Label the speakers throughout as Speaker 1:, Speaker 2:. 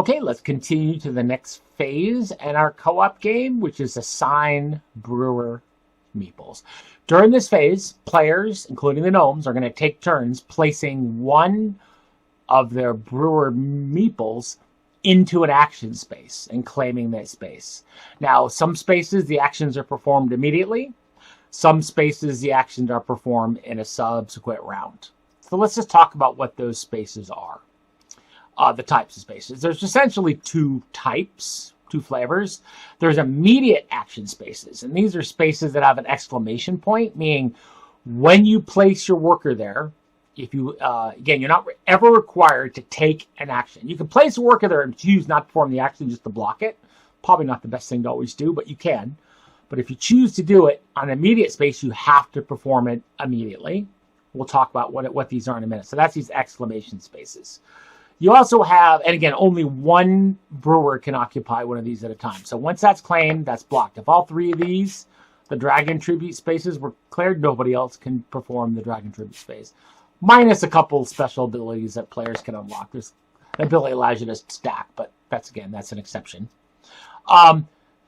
Speaker 1: Okay, let's continue to the next phase in our co-op game, which is assign brewer meeples. During this phase, players, including the gnomes, are going to take turns placing one of their brewer meeples into an action space and claiming that space. Now, some spaces, the actions are performed immediately. Some spaces, the actions are performed in a subsequent round. So let's just talk about what those spaces are. The types of spaces. There's essentially two types, two flavors. There's immediate action spaces, and these are spaces that have an exclamation point, meaning when you place your worker there, if you, again, you're not ever required to take an action. You can place a worker there and choose not to perform the action, just to block it. Probably not the best thing to always do, but you can. But if you choose to do it on an immediate space, you have to perform it immediately. We'll talk about what these are in a minute. So that's these exclamation spaces. You also have, and again, only one brewer can occupy one of these at a time. So once that's claimed, that's blocked. If all three of these, the dragon tribute spaces, were cleared, nobody else can perform the dragon tribute space. Minus a couple special abilities that players can unlock. There's an ability that allows you to stack, but that's an exception.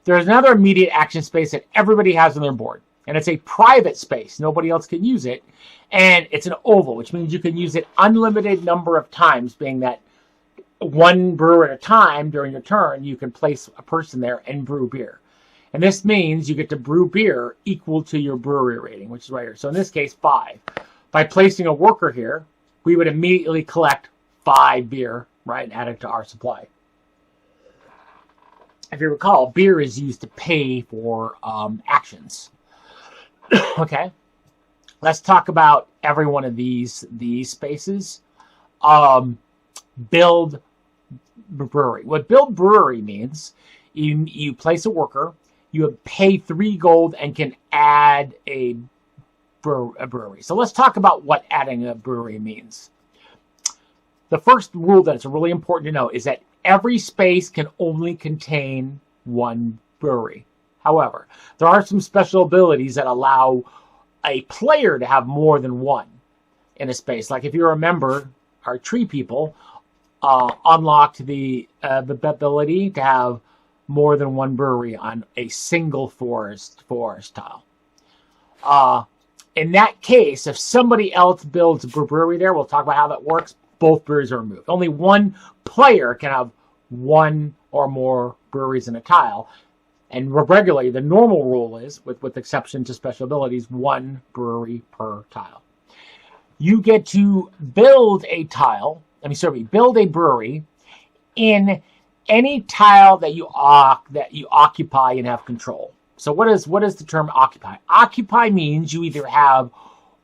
Speaker 1: There's another immediate action space that everybody has on their board. And it's a private space. Nobody else can use it. And it's an oval, which means you can use it unlimited number of times, being that one brewer at a time during your turn, you can place a person there and brew beer. And this means you get to brew beer equal to your brewery rating, which is right here. So in this case, 5. By placing a worker here, we would immediately collect 5 beer, right, and add it to our supply. If you recall, beer is used to pay for actions. Okay, let's talk about every one of these spaces. Build brewery. What build brewery means, you place a worker, you pay 3 gold and can add a brewery. So let's talk about what adding a brewery means. The first rule that's really important to know is that every space can only contain one brewery. However, there are some special abilities that allow a player to have more than one in a space. Like if you remember, our tree people unlocked the ability to have more than one brewery on a single forest tile. In that case, if somebody else builds a brewery there, we'll talk about how that works, both breweries are removed. Only one player can have one or more breweries in a tile. And regularly, the normal rule is, with exception to special abilities, 1 brewery per tile. You get to build a build a brewery in any tile that you occupy and have control. So what is the term occupy? Occupy means you either have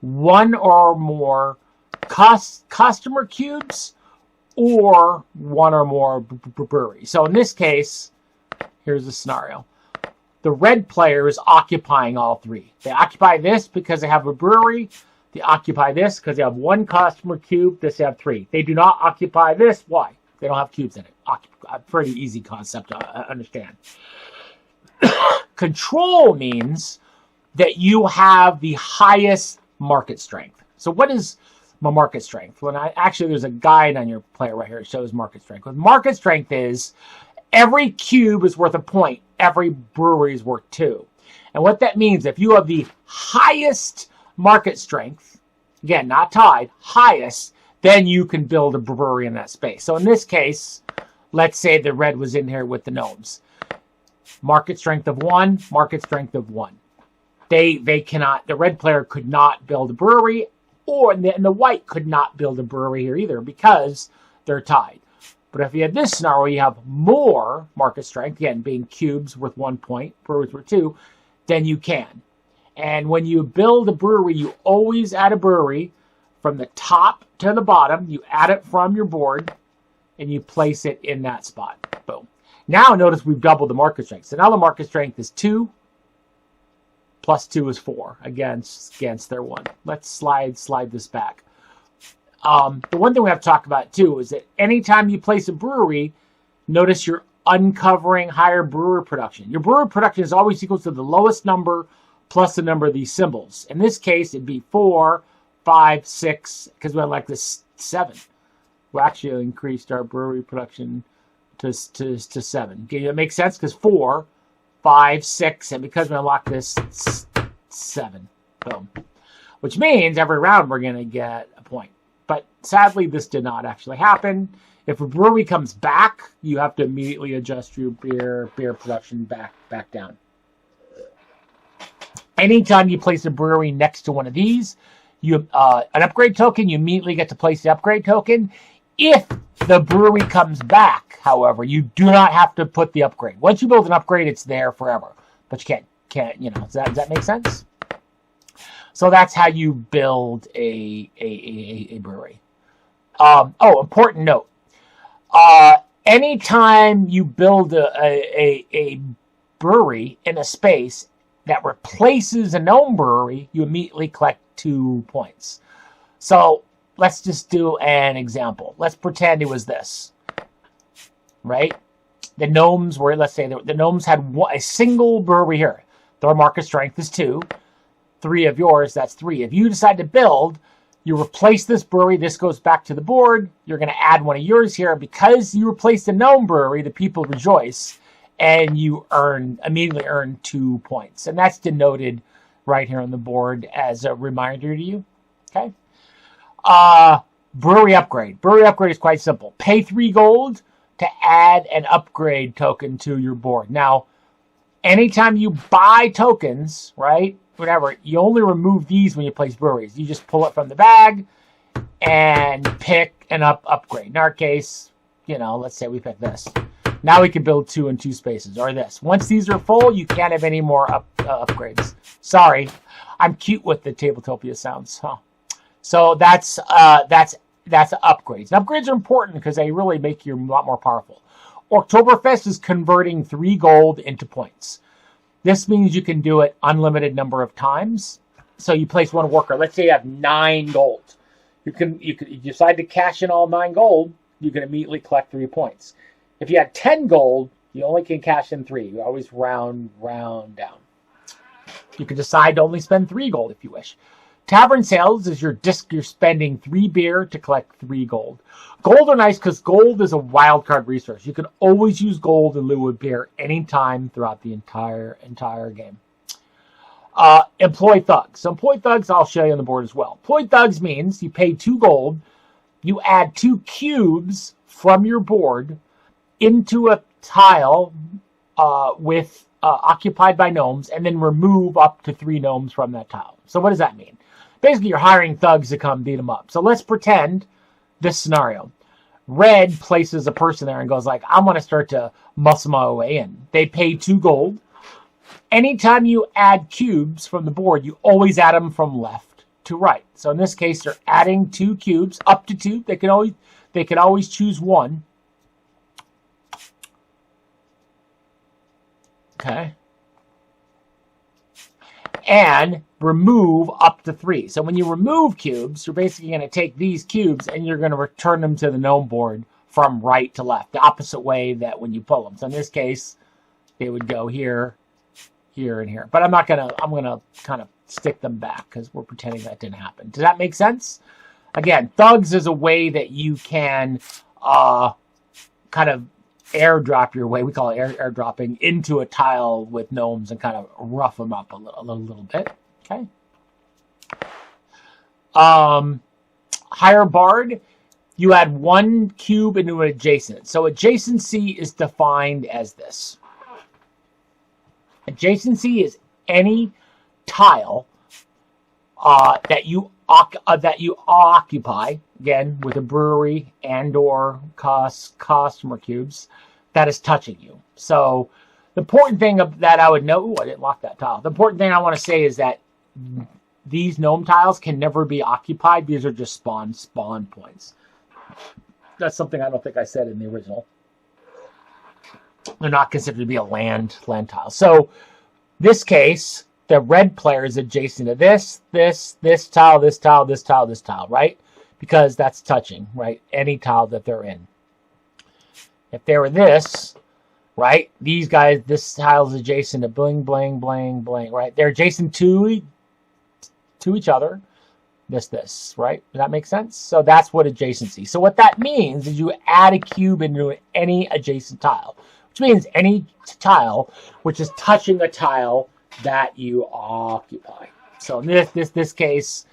Speaker 1: 1 or more customer cubes or 1 or more breweries. So in this case, here's the scenario. The red player is occupying all 3. They occupy this because they have a brewery. They occupy this because they have 1 customer cube. This they have 3. They do not occupy this. Why? They don't have cubes in it. A pretty easy concept to understand. Control means that you have the highest market strength. So what is my market strength? There's a guide on your player right here that shows market strength. What market strength is, every cube is worth a point. Every brewery is worth 2. And what that means, if you have the highest market strength, again, not tied, highest, then you can build a brewery in that space. So in this case, let's say the red was in here with the gnomes. Market strength of 1, market strength of 1. They cannot, the red player could not build a brewery, and the white could not build a brewery here either because they're tied. But if you have this scenario, you have more market strength, again, being cubes worth 1 point, breweries worth 2, then you can. And when you build a brewery, you always add a brewery from the top to the bottom. You add it from your board, and you place it in that spot. Boom. Now notice we've doubled the market strength. So now the market strength is 2, plus 2 is 4 against their 1. Let's slide this back. The one thing we have to talk about too is that anytime you place a brewery, notice you're uncovering higher brewer production. Your brewer production is always equal to the lowest number plus the number of these symbols. In this case, it'd be 4, 5, 6, because we had like this 7. We actually increased our brewery production to 7. Okay, that makes sense because 4, 5, 6, and because we unlock this, 7. Boom. Which means every round we're going to get a point. But sadly, this did not actually happen. If a brewery comes back, you have to immediately adjust your beer production back down. Anytime you place a brewery next to one of these, you an upgrade token, you immediately get to place the upgrade token. If the brewery comes back, however, you do not have to put the upgrade. Once you build an upgrade, it's there forever. But you can't, does that make sense? So that's how you build a brewery. Important note. Anytime you build a brewery in a space that replaces a gnome brewery, you immediately collect 2 points. So let's just do an example. Let's pretend it was this, right? The gnomes were, let's say the gnomes had a single brewery here. Their market strength is 2. 3 of yours, that's 3. If you decide to build, you replace this brewery, this goes back to the board, you're going to add one of yours here. Because you replaced the gnome brewery, the people rejoice, and you immediately earn 2 points. And that's denoted right here on the board as a reminder to you. Okay. Brewery upgrade. Brewery upgrade is quite simple. Pay 3 gold to add an upgrade token to your board. Now, anytime you buy tokens, right, whatever, you only remove these when you place breweries. You just pull it from the bag and pick an upgrade. In our case, let's say we pick this. Now we can build 2 in 2 spaces, or this. Once these are full, you can't have any more upgrades. Sorry, I'm cute with the Tabletopia sounds. Huh? So that's upgrades. And upgrades are important because they really make you a lot more powerful. Oktoberfest is converting 3 gold into points. This means you can do it unlimited number of times. So you place 1 worker. Let's say you have 9 gold. You decide to cash in all 9 gold. You can immediately collect 3 points. If you had 10 gold, you only can cash in 3. You always round down. You can decide to only spend 3 gold if you wish. Tavern sales is you're spending 3 beer to collect 3 gold. Gold are nice because gold is a wild card resource. You can always use gold in lieu of beer anytime throughout the entire game. Employ thugs. So employ thugs I'll show you on the board as well. Employ thugs means you pay 2 gold, you add 2 cubes from your board into a tile with occupied by gnomes, and then remove up to 3 gnomes from that tile. So what does that mean? Basically, you're hiring thugs to come beat them up. So let's pretend this scenario. Red places a person there and goes like, I'm going to start to muscle my way in. They pay 2 gold. Anytime you add cubes from the board, you always add them from left to right. So in this case, they're adding 2 cubes, up to 2. They can always choose 1. Okay. And remove up to 3. So when you remove cubes, you're basically going to take these cubes and you're going to return them to the gnome board from right to left, the opposite way that when you pull them. So in this case, they would go here, here, and here. But I'm going to kind of stick them back because we're pretending that didn't happen. Does that make sense? Again, thugs is a way that you can kind of airdrop your way. We call it airdropping into a tile with gnomes and kind of rough them up a little bit. Okay. Higher bard, you add 1 cube into an adjacent. So adjacency is defined as this. Adjacency is any tile that you occupy, again, with a brewery and or customer cubes, that is touching you. So the important thing that I would know, I didn't lock that tile. The important thing I want to say is that these gnome tiles can never be occupied. These are just spawn points. That's something I don't think I said in the original. They're not considered to be a land tile. So this case, the red player is adjacent to this tile, this tile, this tile, this tile, right? Because that's touching, right? Any tile that they're in. If they were this, right? These guys, this tile is adjacent to bling, bling, bling, bling, right? They're adjacent to each other. this, right? Does that make sense? So that's what adjacency. So what that means is you add a cube into any adjacent tile, which means any tile which is touching a tile that you occupy. So in this case,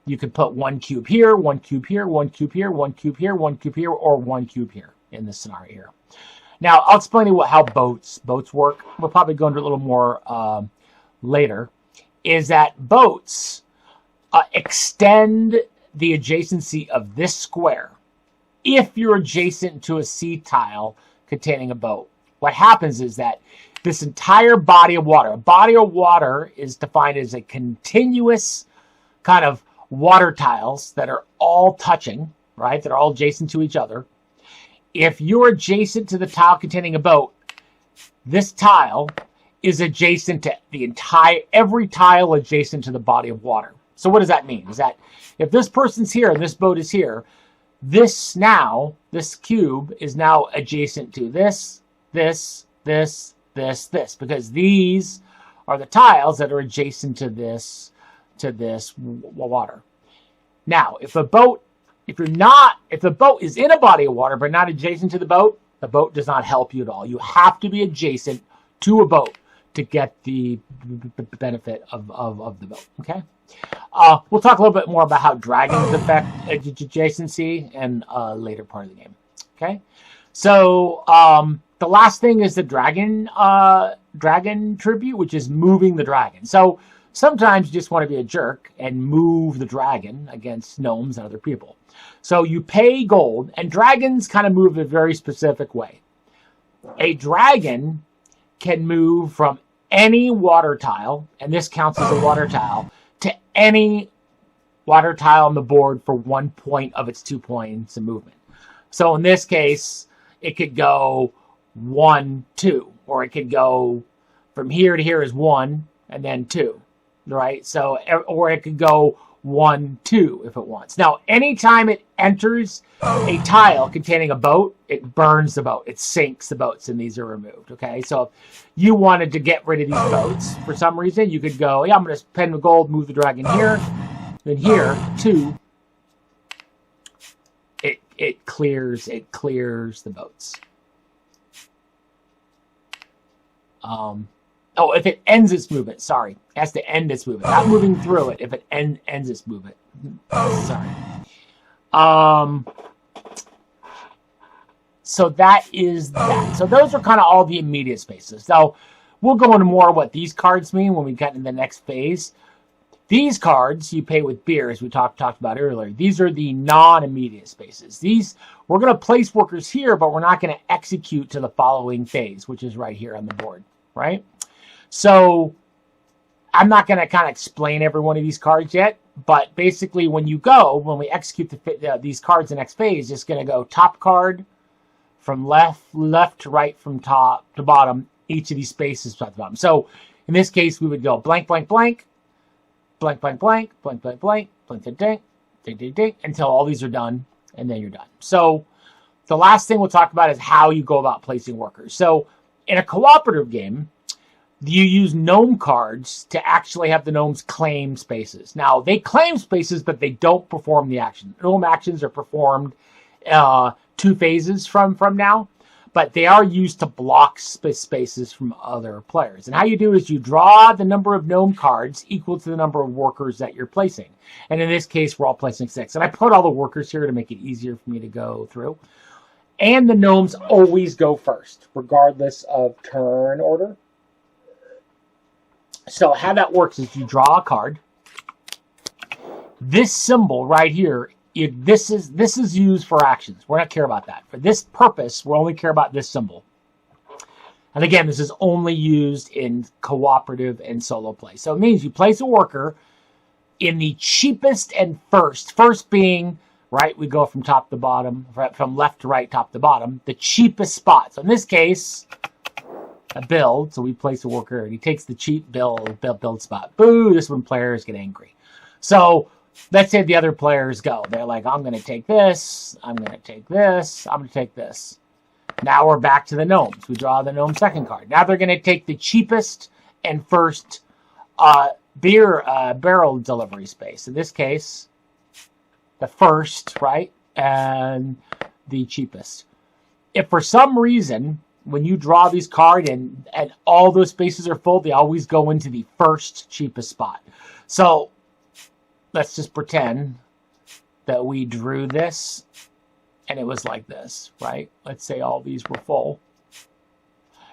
Speaker 1: you could put one cube here, one cube here, one cube here, one cube here, one cube here, or one cube here in this scenario here. Now, I'll explain to you how boats work. We'll probably go into a little more later. Is that boats extend the adjacency of this square if you're adjacent to a C tile containing a boat. What happens is that this entire body of water, a body of water is defined as a continuous kind of water tiles that are all touching, right? They're all adjacent to each other. If you're adjacent to the tile containing a boat, this tile is adjacent to every tile adjacent to the body of water. So what does that mean? Is that if this person's here and this boat is here, this cube is now adjacent to this, because these are the tiles that are adjacent to this water. Now, if the boat is in a body of water but not adjacent to the boat does not help you at all. You have to be adjacent to a boat to get the benefit of the boat. Okay. We'll talk a little bit more about how dragons affect adjacency in a later part of the game. Okay. So the last thing is the dragon tribute, which is moving the dragon. So sometimes you just want to be a jerk and move the dragon against gnomes and other people. So you pay gold, and dragons kind of move a very specific way. A dragon can move from any water tile, and this counts as a water tile, to any water tile on the board for 1 point of its 2 points of movement. So in this case, it could go 1, 2, or it could go from here to here is 1 and then 2, right? So, or it could go 1, 2 if it wants. Now, anytime it enters a tile containing a boat, it burns the boat. It sinks the boats, and these are removed, okay? So if you wanted to get rid of these boats for some reason, you could go, yeah, I'm going to spend the gold, move the dragon here, then here, 2. It clears the boats. If it ends its movement, sorry. It has to end its movement. Not moving through it, if it ends its movement. Sorry. So that is that. So those are kind of all the immediate spaces. So we'll go into more what these cards mean when we get into the next phase. These cards you pay with beer, as we talked about earlier. These are the non-immediate spaces. These, we're going to place workers here, but we're not going to execute to the following phase, which is right here on the board, right? So I'm not going to kind of explain every one of these cards yet, but basically when we execute these cards in the next phase, it's going to go top card from left to right, from top to bottom, each of these spaces top to bottom. So in this case, we would go blank, blank, blank, blank, blank, blank, blank, blank, blank, blank, ding, ding, ding, ding, ding, until all these are done, and then you're done. So the last thing we'll talk about is how you go about placing workers. So in a cooperative game, you use gnome cards to actually have the gnomes claim spaces. Now, they claim spaces, but they don't perform the action. Gnome actions are performed 2 phases from now, but they are used to block spaces from other players. And how you do is you draw the number of gnome cards equal to the number of workers that you're placing. And in this case, we're all placing 6. And I put all the workers here to make it easier for me to go through. And the gnomes always go first, regardless of turn order. So how that works is you draw a card. This symbol right here, this is used for actions. We're not care about that. For this purpose, we only care about this symbol. And again, this is only used in cooperative and solo play. So it means you place a worker in the cheapest and first. First being, right, we go from top to bottom, from left to right, top to bottom, the cheapest spot. So in this case, a build, so we place a worker, and he takes the cheap build spot. Boo, this one players get angry. So let's say the other players go. They're like, I'm going to take this, I'm going to take this, I'm going to take this. Now we're back to the gnomes. We draw the gnome second card. Now they're going to take the cheapest and first beer barrel delivery space. In this case, the first, right, and the cheapest. If for some reason, when you draw these cards and all those spaces are full, they always go into the first cheapest spot. So let's just pretend that we drew this and it was like this, right? Let's say all these were full,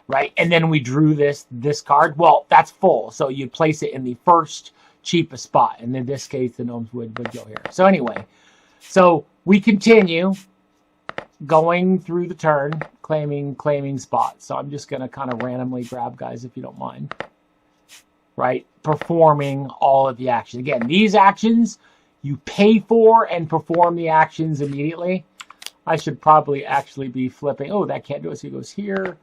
Speaker 1: right? And then we drew this card. Well, that's full. So you place it in the first cheapest spot. And in this case, the gnomes would go here. So anyway, so we continue going through the turn, claiming spots. So I'm just going to kind of randomly grab guys, if you don't mind. Right? Performing all of the actions. Again, these actions, you pay for and perform the actions immediately. I should probably actually be flipping. Oh, that can't do it. So he goes here.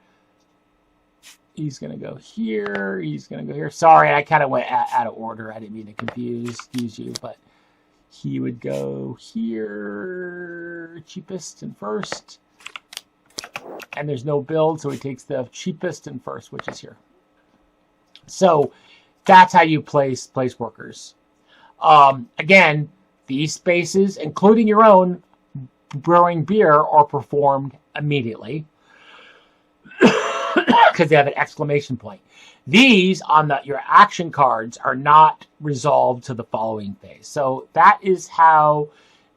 Speaker 1: He's going to go here. He's going to go here. Sorry, I kind of went out of order. I didn't mean to confuse you, but he would go here, cheapest and first. And there's no build, so he takes the cheapest and first, which is here. So that's how you place workers. Again, these spaces, including your own brewing beer, are performed immediately because they have an exclamation point. These on your action cards are not resolved to the following phase. So that is how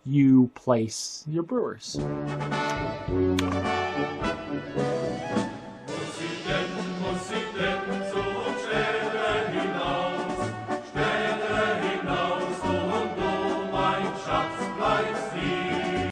Speaker 1: you place your brewers.